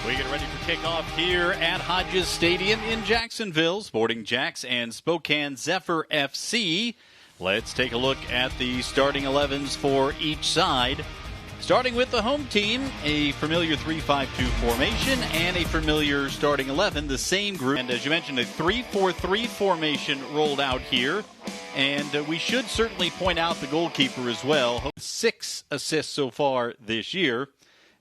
We get ready for kickoff here at Hodges Stadium in Jacksonville, sporting JAX and Spokane Zephyr FC. Let's take a look at the starting 11s for each side. Starting with the home team, a familiar 3-5-2 formation and a familiar starting 11, the same group. And as you mentioned, a 3-4-3 formation rolled out here. And we should certainly point out the goalkeeper as well. 6 assists so far this year.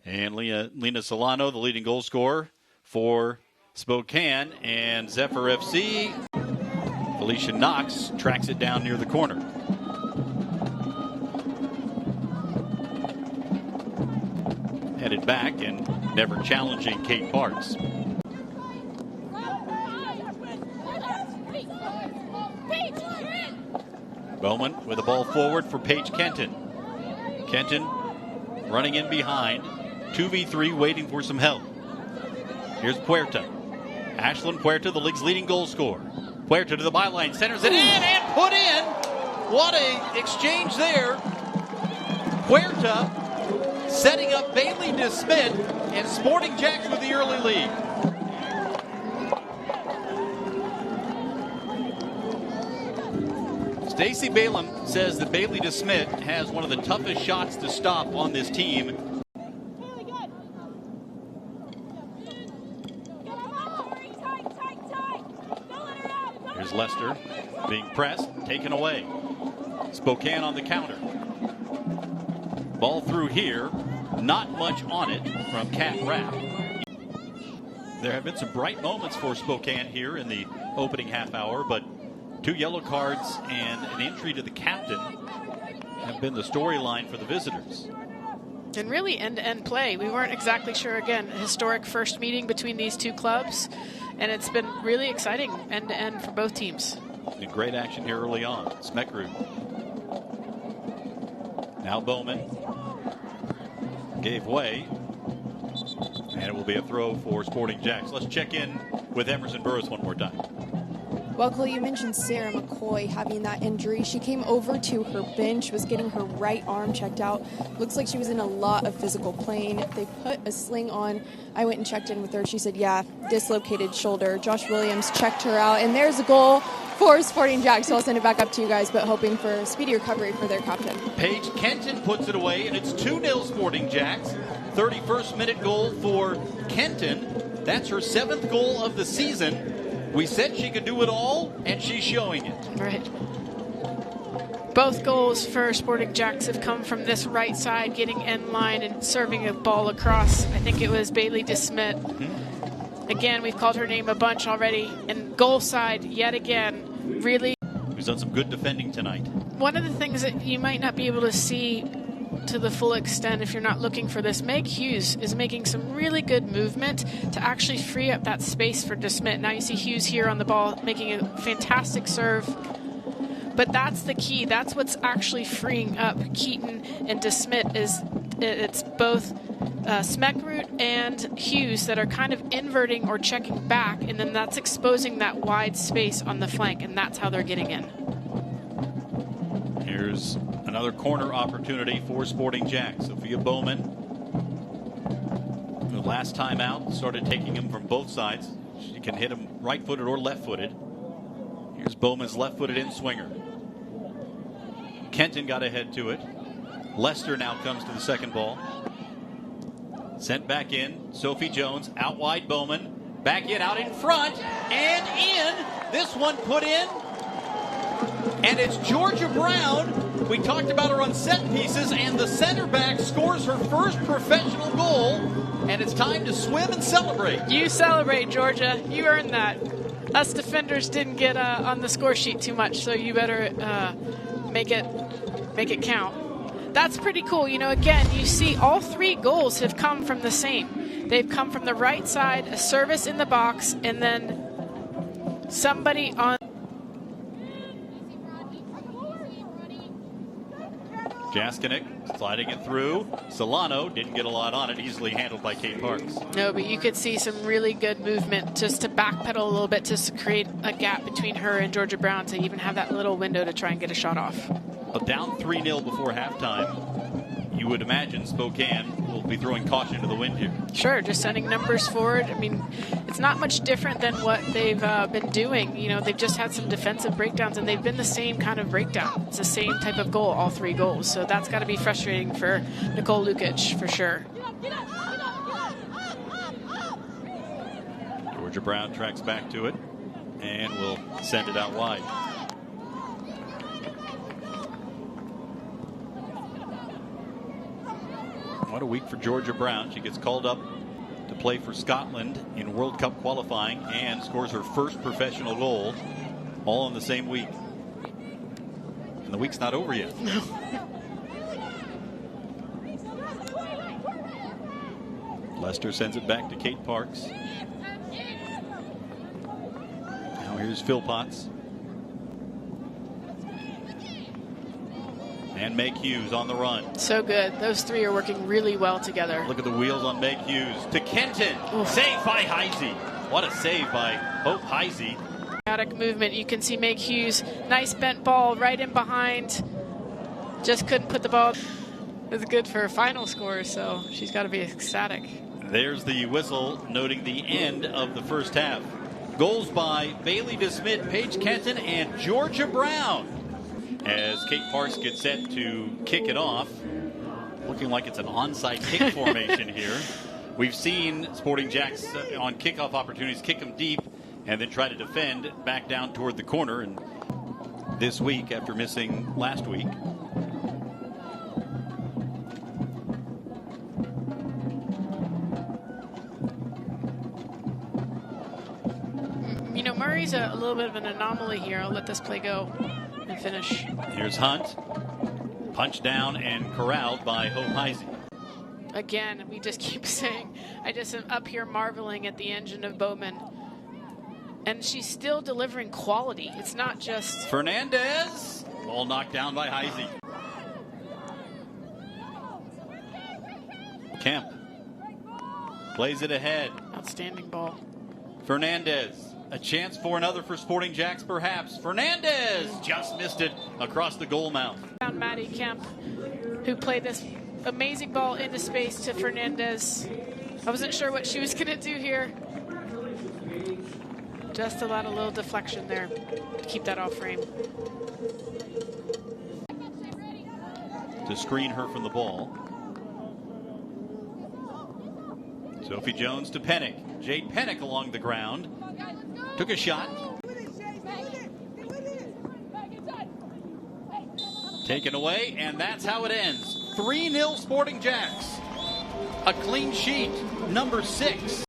And Lena Solano, the leading goal scorer for Spokane. And Zephyr FC, Felicia Knox tracks it down near the corner. Headed back and never challenging Kate Parks. Bowman with the ball forward for Paige Kenton. Kenton running in behind. 2v3 waiting for some help. Here's Puerta. Ashlyn Puerta, the league's leading goal scorer. Puerta to the byline, centers it in and put in. What a exchange there. Puerta setting up Baylee DeSmit and sporting JAX with the early lead. Stacey Balaam says that Baylee DeSmit has one of the toughest shots to stop on this team. Here's Lester being pressed, taken away. Spokane on the counter. Ball through here, not much on it from Kat Rapp. There have been some bright moments for Spokane here in the opening half hour, but 2 yellow cards and an injury to the captain have been the storyline for the visitors. And really end-to-end play. We weren't exactly sure, again, a historic first meeting between these two clubs, and it's been really exciting end-to-end for both teams. And great action here early on. Smekrud. Now Bowman gave way, and it will be a throw for sporting JAX. Let's check in with Emerson Burris one more time. Well, Cole, you mentioned Sarah McCoy having that injury. She came over to her bench, was getting her right arm checked out. Looks like she was in a lot of physical pain. They put a sling on. I went and checked in with her. She said, yeah, dislocated shoulder. Josh Williams checked her out, and there's a goal for sporting JAX. So I'll send it back up to you guys, but hoping for a speedy recovery for their captain. Paige Kenton puts it away, and it's 2-0 sporting JAX. 31st minute goal for Kenton. That's her 7th goal of the season. We said she could do it all, and she's showing it. Right. Both goals for sporting JAX have come from this right side, getting end line and serving a ball across. I think it was Baylee DeSmit. Again, we've called her name a bunch already. And goal side, yet again, really. Who's done some good defending tonight. One of the things that you might not be able to see to the full extent if you're not looking for this, Meg Hughes is making some really good movement to actually free up that space for DeSmit. Now you see Hughes here on the ball making a fantastic serve. But that's the key. That's what's actually freeing up Keaton and DeSmit. It's both Smekrud and Hughes that are kind of inverting or checking back, and then that's exposing that wide space on the flank, and that's how they're getting in. Here's another corner opportunity for sporting JAX. Sophia Bowman, the last time out, started taking him from both sides. She can hit him right-footed or left-footed. Here's Bowman's left-footed in-swinger. Kenton got ahead to it. Lester now comes to the second ball. Sent back in. Sophie Jones, out wide Bowman. Back in, out in front, and in. This one put in. And it's Georgia Brown. We talked about her on set pieces, and the center back scores her first professional goal. And it's time to swim and celebrate. You celebrate, Georgia. You earned that. Us defenders didn't get on the score sheet too much, so you better make it count. That's pretty cool. You know, again, you see all 3 goals have come from the same. They've come from the right side, a service in the box, and then somebody on. Jaskinek sliding it through. Solano didn't get a lot on it, easily handled by Kate Parks. No, but you could see some really good movement just to backpedal a little bit, just to create a gap between her and Georgia Brown to even have that little window to try and get a shot off. Down 3-0 before halftime. you would imagine Spokane will be throwing caution to the wind here. Sure, just sending numbers forward. I mean, it's not much different than what they've been doing. You know, they've just had some defensive breakdowns, and they've been the same kind of breakdown. It's the same type of goal, all 3 goals. So that's got to be frustrating for Nicole Lukic, for sure. Georgia Brown tracks back to it and will send it out wide. What a week for Georgia Brown. She gets called up to play for Scotland in World Cup qualifying and scores her first professional goal all in the same week. And the week's not over yet. Lester sends it back to Kate Parks. Now here's Phil Potts. And Meg Hughes on the run. So good. Those 3 are working really well together. Look at the wheels on Meg Hughes. To Kenton. Oof. Saved by Heisey. What a save by Hope Heisey. Dramatic movement. You can see Meg Hughes. Nice bent ball right in behind. Just couldn't put the ball. It's good for her final score, so she's got to be ecstatic. There's the whistle noting the end of the first half. Goals by Baylee DeSmit, Paige Kenton, and Georgia Brown. As Kate Parks gets set to kick it off, looking like it's an onside kick formation here. We've seen Sporting JAX on kickoff opportunities kick them deep and then try to defend back down toward the corner. And this week, after missing last week, you know, Murray's a little bit of an anomaly here. I'll let this play go and finish. Here's Hunt. Punched down and corralled by Hope Heisey. Again, we just keep saying, I just am up here marveling at the engine of Bowman. And she's still delivering quality. It's not just... Fernandez. Ball knocked down by Heisey. Kemp. Plays it ahead. Outstanding ball. Fernandez. A chance for another for Sporting JAX, perhaps. Fernandez just missed it across the goal mouth. Found Maddie Kemp, who played this amazing ball into space to Fernandez. I wasn't sure what she was going to do here. Just allowed a little deflection there to keep that off frame. To screen her from the ball. Sophie Jones to Pennick. Jade Pennick along the ground. Took a shot. Taken away, and that's how it ends. 3-0 Sporting JAX. A clean sheet, number 6.